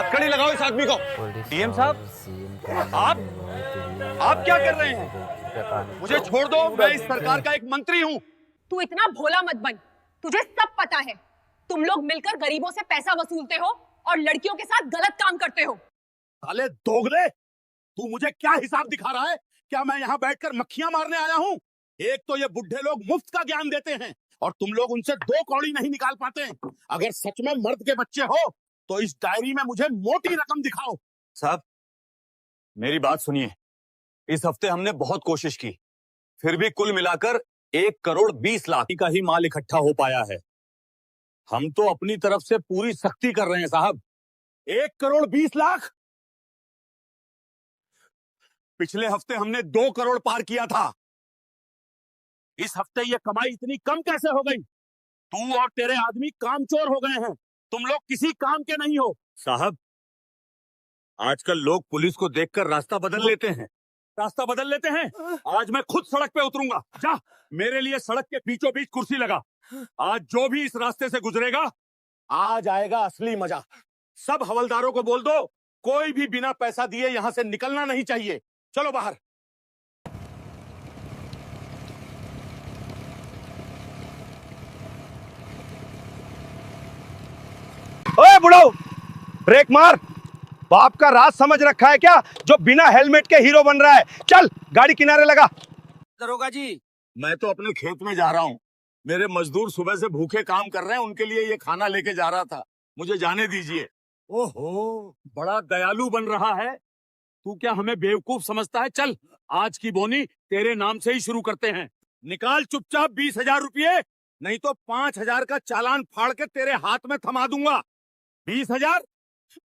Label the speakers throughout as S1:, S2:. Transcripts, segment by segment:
S1: हथकड़ी लगाओ इस आदमी को।
S2: डीएम साहब, आप क्या कर रहे हैं? मुझे छोड़ दो, मैं इस सरकार का एक मंत्री हूँ।
S3: तू इतना भोला मत बन, तुझे सब पता है। तुम लोग मिलकर गरीबों से पैसा वसूलते हो और लड़कियों के साथ गलत काम करते हो।
S2: साले दोगले, तू मुझे क्या हिसाब दिखा रहा है? क्या मैं यहाँ बैठकर मक्खियां मारने आया हूँ? एक तो ये बुढ़े लोग मुफ्त का ज्ञान देते हैं और तुम लोग उनसे 2 कौड़ी नहीं निकाल पाते। अगर सच में मर्द के बच्चे हो तो इस डायरी में मुझे मोटी रकम दिखाओ।
S1: साहब मेरी बात सुनिए, इस हफ्ते हमने बहुत कोशिश की, फिर भी कुल मिलाकर 1,20,00,000 का ही माल इकट्ठा हो पाया है। हम तो अपनी तरफ से पूरी सख्ती कर रहे हैं साहब।
S2: 1,20,00,000? पिछले हफ्ते हमने 2 करोड़ पार किया था। इस हफ्ते ये कमाई इतनी कम कैसे हो गई? तू और तेरे आदमी कामचोर हो गए हैं। तुम लोग किसी काम के नहीं हो।
S1: साहब आजकल लोग पुलिस को देखकर रास्ता बदल लेते हैं।
S2: रास्ता बदल लेते हैं? आज मैं खुद सड़क पे उतरूंगा। जा, मेरे लिए सड़क के बीचों बीच कुर्सी लगा। आज जो भी इस रास्ते से गुजरेगा, आज आएगा असली मजा। सब हवलदारों को बोल दो, कोई भी बिना पैसा दिए यहां से निकलना नहीं चाहिए। चलो बाहर। ओए बुढ़ाओ, ब्रेक मार। बाप का राज समझ रखा है क्या, जो बिना हेलमेट के हीरो बन रहा है? चल गाड़ी किनारे लगा।
S1: दरोगा जी, मैं तो अपने खेत में जा रहा हूँ। मेरे मजदूर सुबह से भूखे काम कर रहे हैं, उनके लिए ये खाना लेके जा रहा था। मुझे जाने दीजिए।
S2: ओहो, बड़ा दयालु बन रहा है। तू क्या हमें बेवकूफ समझता है? चल, आज की बोनी तेरे नाम से ही शुरू करते हैं। निकाल चुपचाप 20,000 रुपये, नहीं तो 5,000 का चालान फाड़ के तेरे हाथ में थमा दूंगा। 20,000?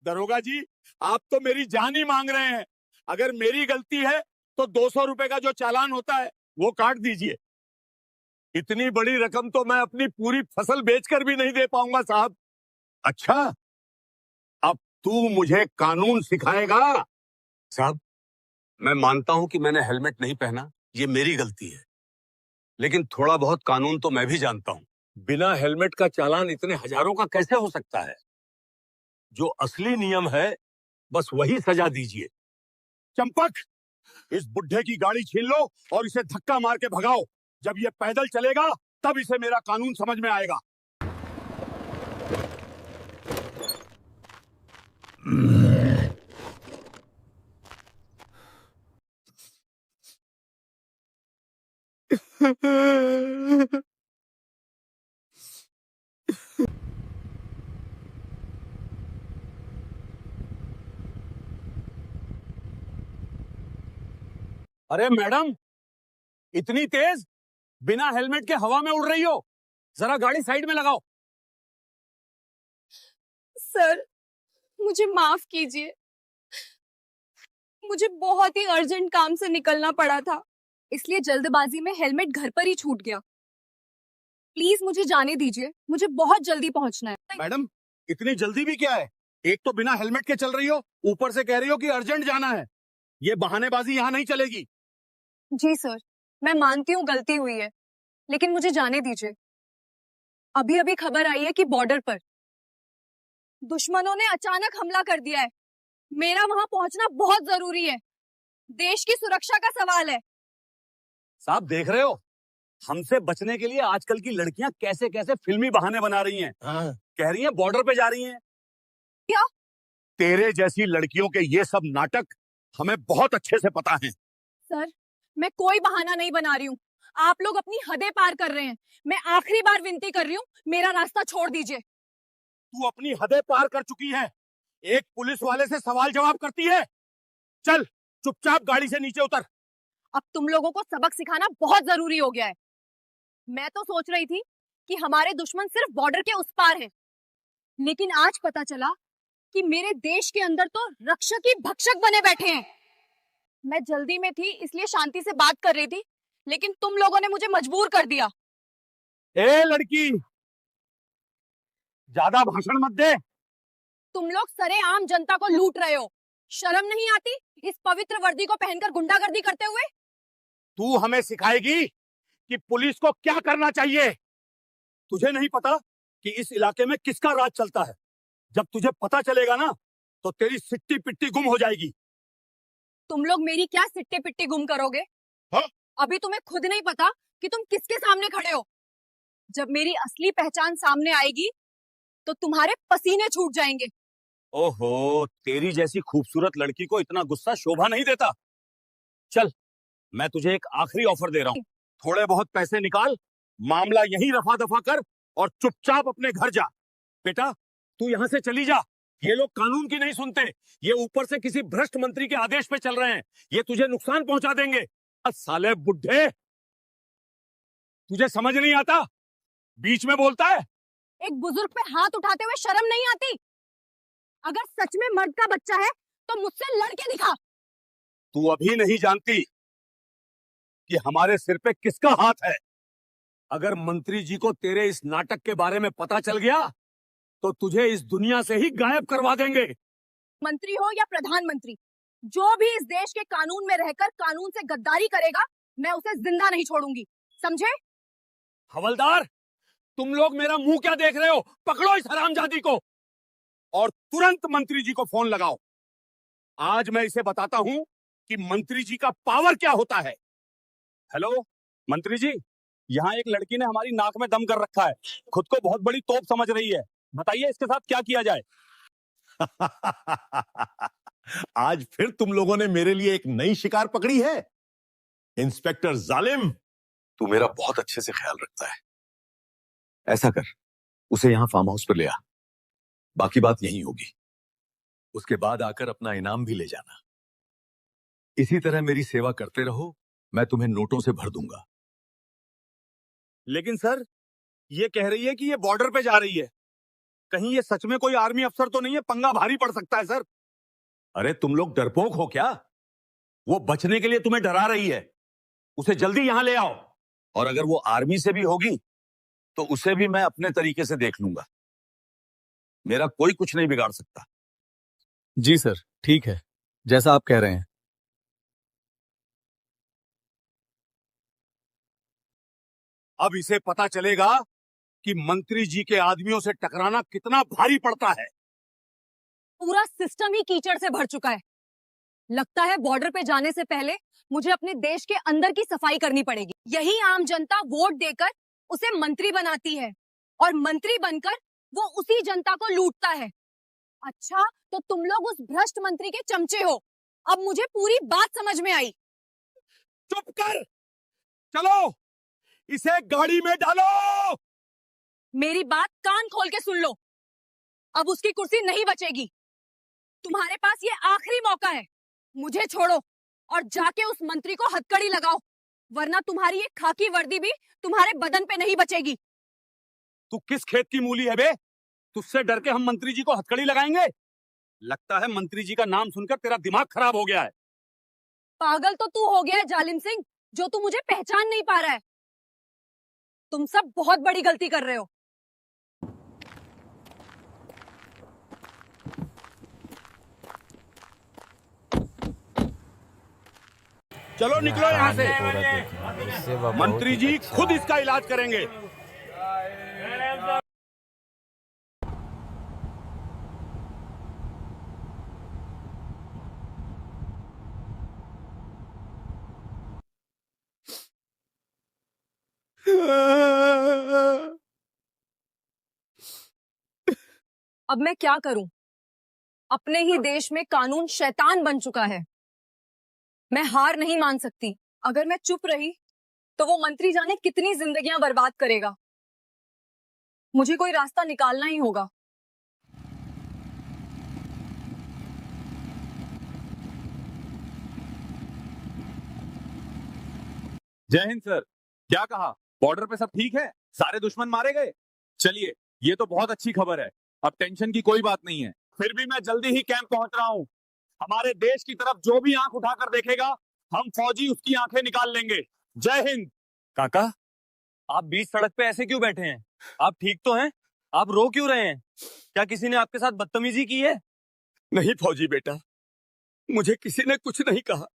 S2: दरोगा जी, आप तो मेरी जान ही मांग रहे हैं। अगर मेरी गलती है तो 200 रुपए का जो चालान होता है वो काट दीजिए। इतनी बड़ी रकम तो मैं अपनी पूरी फसल बेचकर भी नहीं दे पाऊंगा साहब। अच्छा, अब तू मुझे कानून सिखाएगा?
S1: साहब मैं मानता हूं कि मैंने हेलमेट नहीं पहना, ये मेरी गलती है, लेकिन थोड़ा बहुत कानून तो मैं भी जानता हूं। बिना हेलमेट का चालान इतने हजारों का कैसे हो सकता है? जो असली नियम है बस वही सजा दीजिए।
S2: चंपक, इस बुढ़े की गाड़ी छीन लो और इसे धक्का मार के भगाओ। जब ये पैदल चलेगा तब इसे मेरा कानून समझ में आएगा। अरे मैडम, इतनी तेज बिना हेलमेट के हवा में उड़ रही हो? जरा गाड़ी साइड में लगाओ।
S3: सर, मुझे माफ कीजिए। मुझे बहुत ही अर्जेंट काम से निकलना पड़ा था, इसलिए जल्दबाजी में हेलमेट घर पर ही छूट गया। प्लीज मुझे जाने दीजिए, मुझे बहुत जल्दी पहुंचना है।
S2: मैडम, इतनी जल्दी भी क्या है? एक तो बिना हेलमेट के चल रही हो, ऊपर से कह रही हो कि अर्जेंट जाना है। ये बहानेबाजी यहाँ नहीं चलेगी।
S3: जी सर, मैं मानती हूँ गलती हुई है, लेकिन मुझे जाने दीजिए। अभी अभी खबर आई है कि बॉर्डर पर दुश्मनों ने अचानक हमला कर दिया है। मेरा वहां पहुंचना बहुत जरूरी है। देश की सुरक्षा का सवाल है।
S2: साहब देख रहे हो, हमसे बचने के लिए आजकल की लड़कियां कैसे कैसे फिल्मी बहाने बना रही हैं। कह रही हैं बॉर्डर पे जा रही हैं।
S3: क्या?
S2: तेरे जैसी लड़कियों के ये सब नाटक हमें बहुत अच्छे से पता है।
S3: सर, मैं कोई बहाना नहीं बना रही हूँ। आप लोग अपनी हदें पार कर रहे हैं। मैं आखिरी बार विनती कर रही हूँ, मेरा रास्ता छोड़ दीजिए।
S2: तू अपनी हदें पार कर चुकी है। एक पुलिस वाले से सवाल जवाब करती है। चल, चुपचाप गाड़ी से नीचे उतर।
S3: अब तुम लोगों को सबक सिखाना बहुत जरूरी हो गया है। मैं तो सोच रही थी कि हमारे दुश्मन सिर्फ बॉर्डर के उस पार हैं, लेकिन आज पता चला कि मेरे देश के अंदर तो रक्षक ही भक्षक बने बैठे हैं। मैं जल्दी में थी इसलिए शांति से बात कर रही थी, लेकिन तुम लोगों ने मुझे मजबूर कर दिया।
S2: ए लड़की, ज्यादा भाषण मत दे।
S3: तुम लोग सरेआम जनता को लूट रहे हो। शर्म नहीं आती इस पवित्र वर्दी को पहनकर गुंडागर्दी करते हुए?
S2: तू हमें सिखाएगी कि पुलिस को क्या करना चाहिए? तुझे नहीं पता कि इस इलाके में किसका राज चलता है? जब तुझे पता चलेगा ना, तो तेरी सिट्टी पिट्टी गुम हो जाएगी।
S3: तुम लोग मेरी क्या सिट्टे पिट्टी गुम करोगे?
S2: हाँ?
S3: अभी तुम्हें खुद नहीं पता कि तुम किसके सामने खड़े हो। जब मेरी असली पहचान सामने आएगी तो तुम्हारे पसीने छूट जाएंगे।
S2: ओहो, तेरी जैसी खूबसूरत लड़की को इतना गुस्सा शोभा नहीं देता। चल, मैं तुझे एक आखिरी ऑफर दे रहा हूँ। थोड़े बहुत पैसे निकाल, मामला यहीं रफा दफा कर और चुपचाप अपने घर जा। बेटा, तू यहाँ से चली जा। ये लोग कानून की नहीं सुनते। ये ऊपर से किसी भ्रष्ट मंत्री के आदेश पे चल रहे हैं। ये तुझे नुकसान पहुंचा देंगे। साले बुड्ढे, तुझे समझ नहीं आता? बीच में बोलता है।
S3: एक बुजुर्ग पे हाथ उठाते हुए शर्म नहीं आती? अगर सच में मर्द का बच्चा है तो मुझसे लड़के दिखा।
S2: तू अभी नहीं जानती कि हमारे सिर पे किसका हाथ है। अगर मंत्री जी को तेरे इस नाटक के बारे में पता चल गया तो तुझे इस दुनिया से ही गायब करवा देंगे।
S3: मंत्री हो या प्रधानमंत्री, जो भी इस देश के कानून में रहकर कानून से गद्दारी करेगा, मैं उसे जिंदा नहीं छोड़ूंगी, समझे?
S2: हवलदार, तुम लोग मेरा मुंह क्या देख रहे हो? पकड़ो इस हरामजादी को और तुरंत मंत्री जी को फोन लगाओ। आज मैं इसे बताता हूं कि मंत्री जी का पावर क्या होता है। हेलो मंत्री जी, यहाँ एक लड़की ने हमारी नाक में दम कर रखा है। खुद को बहुत बड़ी तोप समझ रही है। बताइए इसके साथ क्या किया जाए।
S4: आज फिर तुम लोगों ने मेरे लिए एक नई शिकार पकड़ी है। इंस्पेक्टर जालिम,
S1: तू मेरा बहुत अच्छे से ख्याल रखता है। ऐसा कर, उसे यहाँ फार्म हाउस पर ले आ। बाकी बात यहीं होगी। उसके बाद आकर अपना इनाम भी ले जाना। इसी तरह मेरी सेवा करते रहो, मैं तुम्हें नोटों से भर दूंगा।
S2: लेकिन सर, ये कह रही है कि ये बॉर्डर पे जा रही है। कहीं ये सच में कोई आर्मी अफसर तो नहीं है? पंगा भारी पड़ सकता है सर।
S1: अरे तुम लोग डरपोक हो क्या? वो बचने के लिए तुम्हें डरा रही है। उसे जल्दी यहां ले आओ। और अगर वो आर्मी से भी होगी तो उसे भी मैं अपने तरीके से देख लूंगा। मेरा कोई कुछ नहीं बिगाड़ सकता।
S5: जी सर, ठीक है, जैसा आप कह रहे हैं।
S2: अब इसे पता चलेगा कि मंत्री जी के आदमियों से टकराना कितना भारी पड़ता है।
S3: पूरा सिस्टम ही कीचड़ से भर चुका है। लगता है बॉर्डर पे जाने से पहले मुझे अपने देश के अंदर की सफाई करनी पड़ेगी। यही आम जनता वोट देकर उसे मंत्री बनाती है और मंत्री बनकर वो उसी जनता को लूटता है। अच्छा, तो तुम लोग उस भ्रष्ट मंत्री के चमचे हो। अब मुझे पूरी बात समझ में आई।
S2: चुप कर, चलो इसे गाड़ी में डालो।
S3: मेरी बात कान खोल के सुन लो। अब उसकी कुर्सी नहीं बचेगी। तुम्हारे पास ये आखिरी मौका है। मुझे छोड़ो और जाके उस मंत्री को हथकड़ी लगाओ, वरना तुम्हारी ये खाकी वर्दी भी तुम्हारे बदन पे नहीं बचेगी।
S2: तू किस खेत की मूली है बे? तुझसे डर के हम मंत्री जी को हथकड़ी लगाएंगे? लगता है मंत्री जी का नाम सुनकर तेरा दिमाग खराब हो गया है।
S3: पागल तो तू हो गया है जालिम सिंह, जो तू मुझे पहचान नहीं पा रहा है। तुम सब बहुत बड़ी गलती कर रहे हो।
S2: चलो निकलो यहाँ से। मंत्री जी खुद इसका इलाज करेंगे।
S3: अब मैं क्या करूं? अपने ही देश में कानून शैतान बन चुका है। मैं हार नहीं मान सकती। अगर मैं चुप रही तो वो मंत्री जाने कितनी जिंदगियां बर्बाद करेगा। मुझे कोई रास्ता निकालना ही होगा।
S6: जय हिंद सर। क्या कहा? बॉर्डर पे सब ठीक है? सारे दुश्मन मारे गए? चलिए, ये तो बहुत अच्छी खबर है। अब टेंशन की कोई बात नहीं है। फिर भी मैं जल्दी ही कैंप पहुंच रहा हूँ। हमारे देश की तरफ जो भी आंख उठाकर देखेगा, हम फौजी उसकी आंखें निकाल लेंगे। जय हिंद।
S5: काका, आप बीच सड़क पे ऐसे क्यों बैठे हैं? आप ठीक तो हैं? आप रो क्यों रहे हैं? क्या किसी ने आपके साथ बदतमीजी की है?
S2: नहीं फौजी बेटा, मुझे किसी ने कुछ नहीं कहा,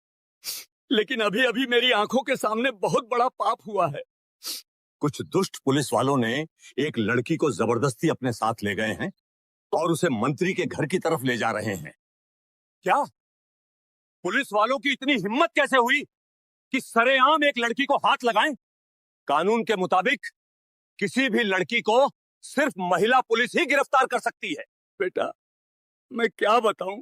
S2: लेकिन अभी अभी मेरी आंखों के सामने बहुत बड़ा पाप हुआ है।
S1: कुछ दुष्ट पुलिस वालों ने एक लड़की को जबरदस्ती अपने साथ ले गए हैं और उसे मंत्री के घर की तरफ ले जा रहे हैं।
S2: क्या पुलिस वालों की इतनी हिम्मत कैसे हुई कि सरेआम एक लड़की को हाथ लगाएं?
S1: कानून के मुताबिक किसी भी लड़की को सिर्फ महिला पुलिस ही गिरफ्तार कर सकती है।
S2: बेटा, मैं क्या बताऊं,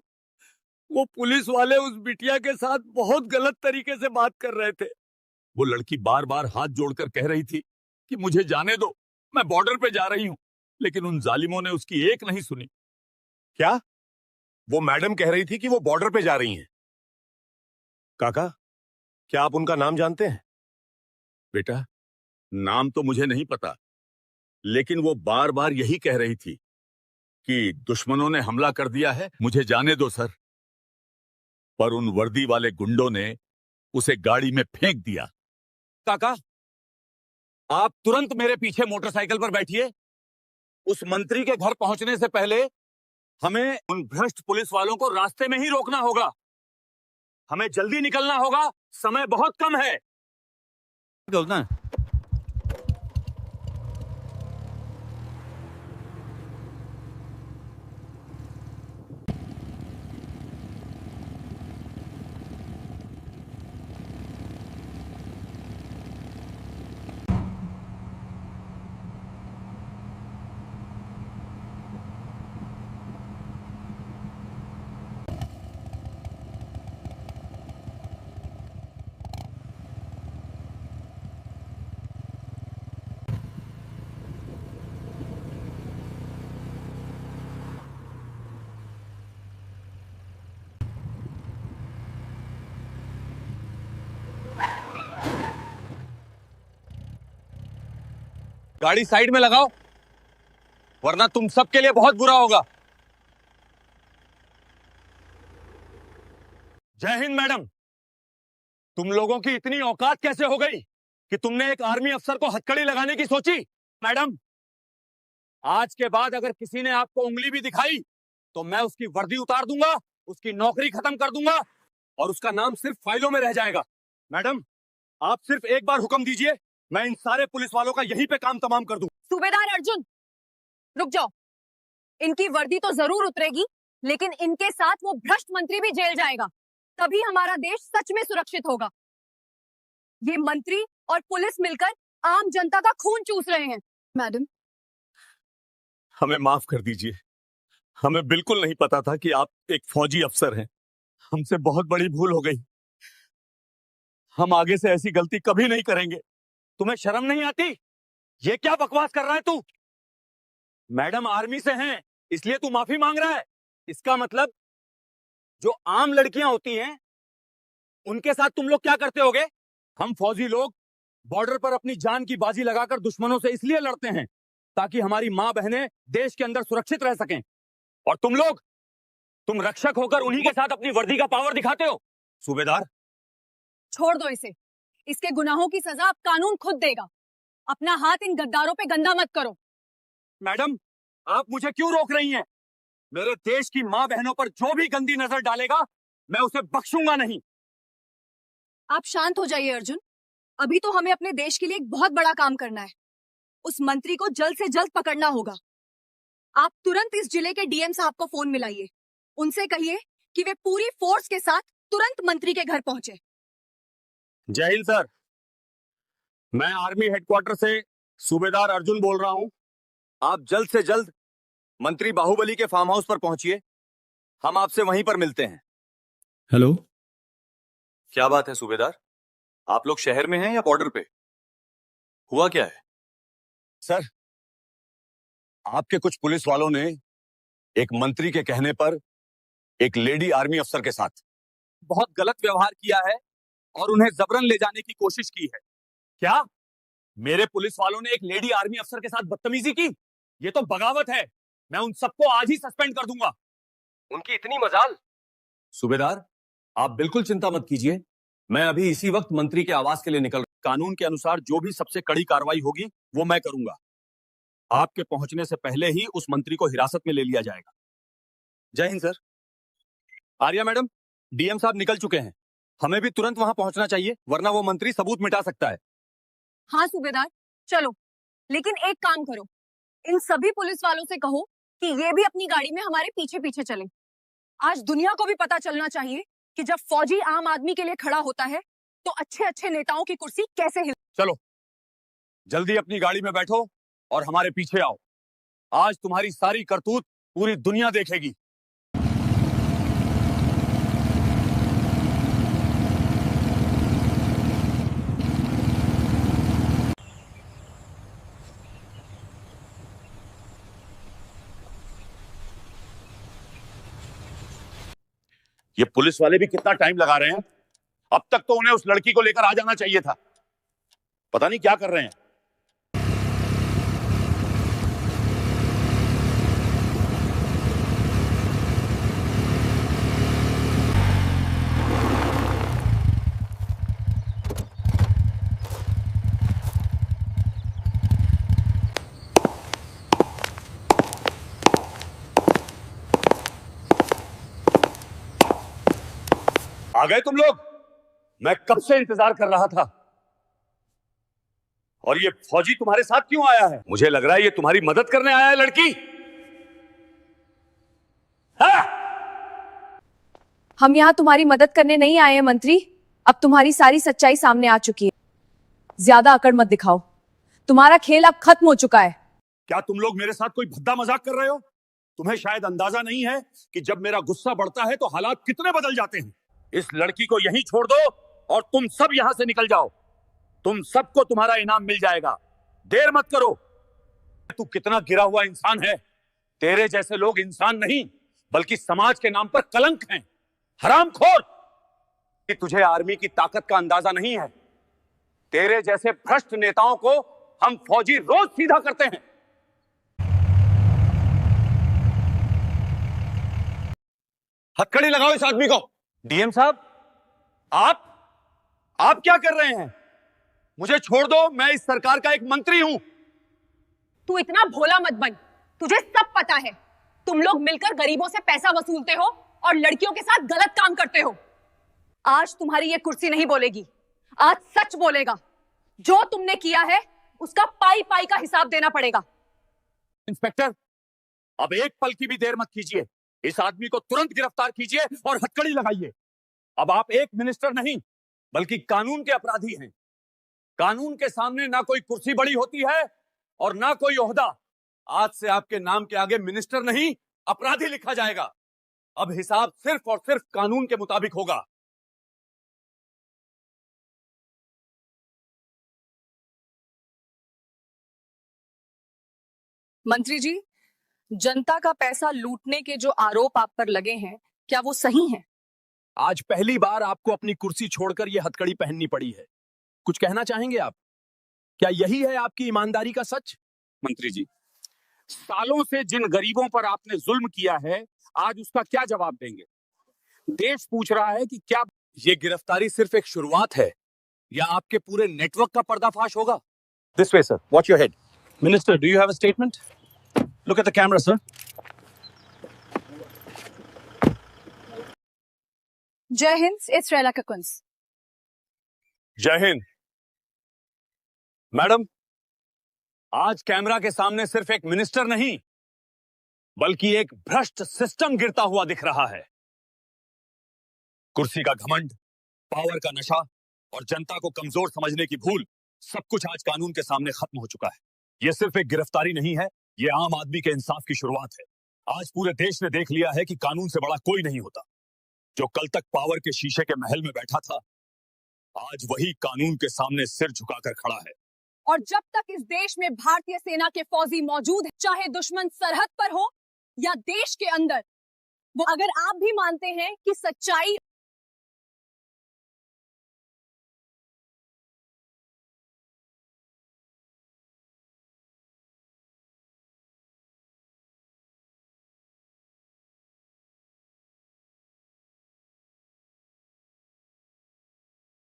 S2: वो पुलिस वाले उस बिटिया के साथ बहुत गलत तरीके से बात कर रहे थे।
S1: वो लड़की बार बार हाथ जोड़कर कह रही थी कि मुझे जाने दो, मैं बॉर्डर पे जा रही हूं, लेकिन उन जालिमों ने उसकी एक नहीं सुनी।
S4: क्या वो मैडम कह रही थी कि वो बॉर्डर पे जा रही हैं? काका, क्या आप उनका नाम जानते हैं?
S1: बेटा, नाम तो मुझे नहीं पता, लेकिन वो बार बार यही कह रही थी कि दुश्मनों ने हमला कर दिया है, मुझे जाने दो सर। पर उन वर्दी वाले गुंडों ने उसे गाड़ी में फेंक दिया।
S2: काका, आप तुरंत मेरे पीछे मोटरसाइकिल पर बैठिए। उस मंत्री के घर पहुंचने से पहले हमें उन भ्रष्ट पुलिस वालों को रास्ते में ही रोकना होगा। हमें जल्दी निकलना होगा, समय बहुत कम है।
S5: गाड़ी साइड में लगाओ, वरना तुम सबके लिए बहुत बुरा होगा।
S2: जय हिंद मैडम। तुम लोगों की इतनी औकात कैसे हो गई कि तुमने एक आर्मी अफसर को हथकड़ी लगाने की सोची? मैडम, आज के बाद अगर किसी ने आपको उंगली भी दिखाई तो मैं उसकी वर्दी उतार दूंगा, उसकी नौकरी खत्म कर दूंगा और उसका नाम सिर्फ फाइलों में रह जाएगा। मैडम, आप सिर्फ एक बार हुक्म दीजिए, मैं इन सारे पुलिस वालों का यहीं पे काम तमाम कर दूं।
S3: सूबेदार अर्जुन, रुक जाओ। इनकी वर्दी तो जरूर उतरेगी, लेकिन इनके साथ वो भ्रष्ट मंत्री भी जेल जाएगा। तभी हमारा देश सच में सुरक्षित होगा। ये मंत्री और पुलिस मिलकर आम जनता का खून चूस रहे हैं। मैडम,
S2: हमें माफ कर दीजिए, हमें बिल्कुल नहीं पता था कि आप एक फौजी अफसर हैं। हमसे बहुत बड़ी भूल हो गई। हम आगे से ऐसी गलती कभी नहीं करेंगे। तुम्हें शर्म नहीं आती? ये क्या बकवास कर रहा है तू? मैडम आर्मी से हैं, इसलिए तू माफी मांग रहा है। इसका मतलब जो आम लड़कियां होती हैं उनके साथ तुम लोग क्या करते होगे? हम फौजी लोग बॉर्डर पर अपनी जान की बाजी लगाकर दुश्मनों से इसलिए लड़ते हैं ताकि हमारी मां बहनें देश के अंदर सुरक्षित रह सकें। और तुम लोग, तुम रक्षक होकर उन्हीं के साथ अपनी वर्दी का पावर दिखाते हो। सूबेदार,
S3: छोड़ दो इसे। इसके गुनाहों की सजा अब कानून खुद देगा। अपना हाथ इन गद्दारों पे गंदा मत करो।
S2: मैडम, आप मुझे क्यों रोक रही हैं? मेरे देश की मां बहनों पर जो भी गंदी नजर डालेगा, मैं उसे बख्शूंगा नहीं।
S3: आप शांत हो जाइए अर्जुन। अभी तो हमें अपने देश के लिए एक बहुत बड़ा काम करना है। उस मंत्री को जल्द से जल्द पकड़ना होगा। आप तुरंत इस जिले के डीएम साहब को फोन मिलाइए। उनसे कहिए कि वे पूरी फोर्स के साथ तुरंत मंत्री के घर पहुंचे।
S2: जय हिंद सर। मैं आर्मी हेडक्वार्टर से सूबेदार अर्जुन बोल रहा हूं। आप जल्द से जल्द मंत्री बाहुबली के फार्म हाउस पर पहुंचिए। हम आपसे वहीं पर मिलते हैं।
S5: हेलो,
S2: क्या बात है सूबेदार? आप लोग शहर में हैं या बॉर्डर पे? हुआ क्या है?
S1: सर, आपके कुछ पुलिस वालों ने एक मंत्री के कहने पर एक लेडी आर्मी अफसर के साथ
S2: बहुत गलत व्यवहार किया है और उन्हें जबरन ले जाने की कोशिश की है। क्या मेरे पुलिस वालों ने एक लेडी आर्मी अफसर के साथ बदतमीजी की? ये तो बगावत है। मैं उन सबको आज ही सस्पेंड कर दूंगा।
S5: उनकी इतनी मजाल।
S2: सूबेदार, आप बिल्कुल चिंता मत कीजिए। मैं अभी इसी वक्त मंत्री के आवास के लिए निकल रहा हूं। कानून के अनुसार जो भी सबसे कड़ी कार्रवाई होगी वो मैं करूंगा। आपके पहुंचने से पहले ही उस मंत्री को हिरासत में ले लिया जाएगा। जय Hind sir. Arya madam, DM साहब निकल चुके हैं। हमें भी तुरंत वहां पहुंचना चाहिए, वरना वो मंत्री सबूत मिटा सकता है।
S3: हाँ सूबेदार, चलो। लेकिन एक काम करो, इन सभी पुलिस वालों से कहो कि ये भी अपनी गाड़ी में हमारे पीछे पीछे चले। आज दुनिया को भी पता चलना चाहिए कि जब फौजी आम आदमी के लिए खड़ा होता है तो अच्छे अच्छे नेताओं की कुर्सी कैसे हिल।
S2: चलो जल्दी अपनी गाड़ी में बैठो और हमारे पीछे आओ। आज तुम्हारी सारी करतूत पूरी दुनिया देखेगी।
S4: ये पुलिस वाले भी कितना टाइम लगा रहे हैं। अब तक तो उन्हें उस लड़की को लेकर आ जाना चाहिए था। पता नहीं क्या कर रहे हैं।
S2: आ गए तुम लोग? मैं कब से इंतजार कर रहा था। और ये फौजी तुम्हारे साथ क्यों आया है? मुझे लग रहा है ये तुम्हारी मदद करने आया है लड़की। हाँ?
S3: हम यहाँ तुम्हारी मदद करने नहीं आए हैं मंत्री। अब तुम्हारी सारी सच्चाई सामने आ चुकी है। ज्यादा अकड़ मत दिखाओ। तुम्हारा खेल अब खत्म हो चुका है।
S2: क्या तुम लोग मेरे साथ कोई भद्दा मजाक कर रहे हो? तुम्हें शायद अंदाजा नहीं है कि जब मेरा गुस्सा बढ़ता है तो हालात कितने बदल जाते हैं। इस लड़की को यहीं छोड़ दो और तुम सब यहां से निकल जाओ। तुम सबको तुम्हारा इनाम मिल जाएगा। देर मत करो। तू कितना गिरा हुआ इंसान है। तेरे जैसे लोग इंसान नहीं बल्कि समाज के नाम पर कलंक हैं। हरामखोर। कि तुझे आर्मी की ताकत का अंदाजा नहीं है। तेरे जैसे भ्रष्ट नेताओं को हम फौजी रोज सीधा करते हैं। हथकड़ी लगाओ इस आदमी को।
S5: डीएम साहब,
S2: आप क्या कर रहे हैं? मुझे छोड़ दो। मैं इस सरकार का एक मंत्री हूं।
S3: तू इतना भोला मत बन। तुझे सब पता है। तुम लोग मिलकर गरीबों से पैसा वसूलते हो और लड़कियों के साथ गलत काम करते हो। आज तुम्हारी ये कुर्सी नहीं बोलेगी। आज सच बोलेगा। जो तुमने किया है उसका पाई पाई का हिसाब देना पड़ेगा।
S2: इंस्पेक्टर, अब एक पल की भी देर मत कीजिए। इस आदमी को तुरंत गिरफ्तार कीजिए और हथकड़ी लगाइए। अब आप एक मिनिस्टर नहीं बल्कि कानून के अपराधी हैं। कानून के सामने ना कोई कुर्सी बड़ी होती है और ना कोई ओहदा। आज से आपके नाम के आगे मिनिस्टर नहीं अपराधी लिखा जाएगा। अब हिसाब सिर्फ और सिर्फ कानून के मुताबिक होगा।
S7: मंत्री जी, जनता का पैसा लूटने के जो आरोप आप पर लगे हैं, क्या वो सही हैं?
S8: आज पहली बार आपको अपनी कुर्सी छोड़कर यह हथकड़ी पहननी पड़ी है। कुछ कहना चाहेंगे आप? क्या यही है आपकी ईमानदारी का सच?
S2: मंत्री जी, सालों से जिन गरीबों पर आपने जुल्म किया है आज उसका क्या जवाब देंगे? देश पूछ रहा है कि क्या ये गिरफ्तारी सिर्फ एक शुरुआत है या आपके पूरे नेटवर्क का पर्दाफाश होगा?
S8: This way, sir. Watch your head. Minister, do you have a statement? Look at the camera, sir.
S7: जय हिंद, इट्स रेला ककुंस।
S2: जय हिंद। मैडम, आज कैमरा के सामने सिर्फ एक मिनिस्टर नहीं बल्कि एक भ्रष्ट सिस्टम गिरता हुआ दिख रहा है। कुर्सी का घमंड, पावर का नशा और जनता को कमजोर समझने की भूल, सब कुछ आज कानून के सामने खत्म हो चुका है। यह सिर्फ एक गिरफ्तारी नहीं है, यह आम आदमी के इंसाफ की शुरुआत है। आज पूरे देश ने देख लिया है कि कानून से बड़ा कोई नहीं होता। जो कल तक पावर के शीशे के महल में बैठा था, आज वही कानून के सामने सिर झुकाकर खड़ा है।
S3: और जब तक इस देश में भारतीय सेना के फौजी मौजूद हैं, चाहे दुश्मन सरहद पर हो या देश के अंदर, वो अगर आप भी मानते हैं कि सच्चाई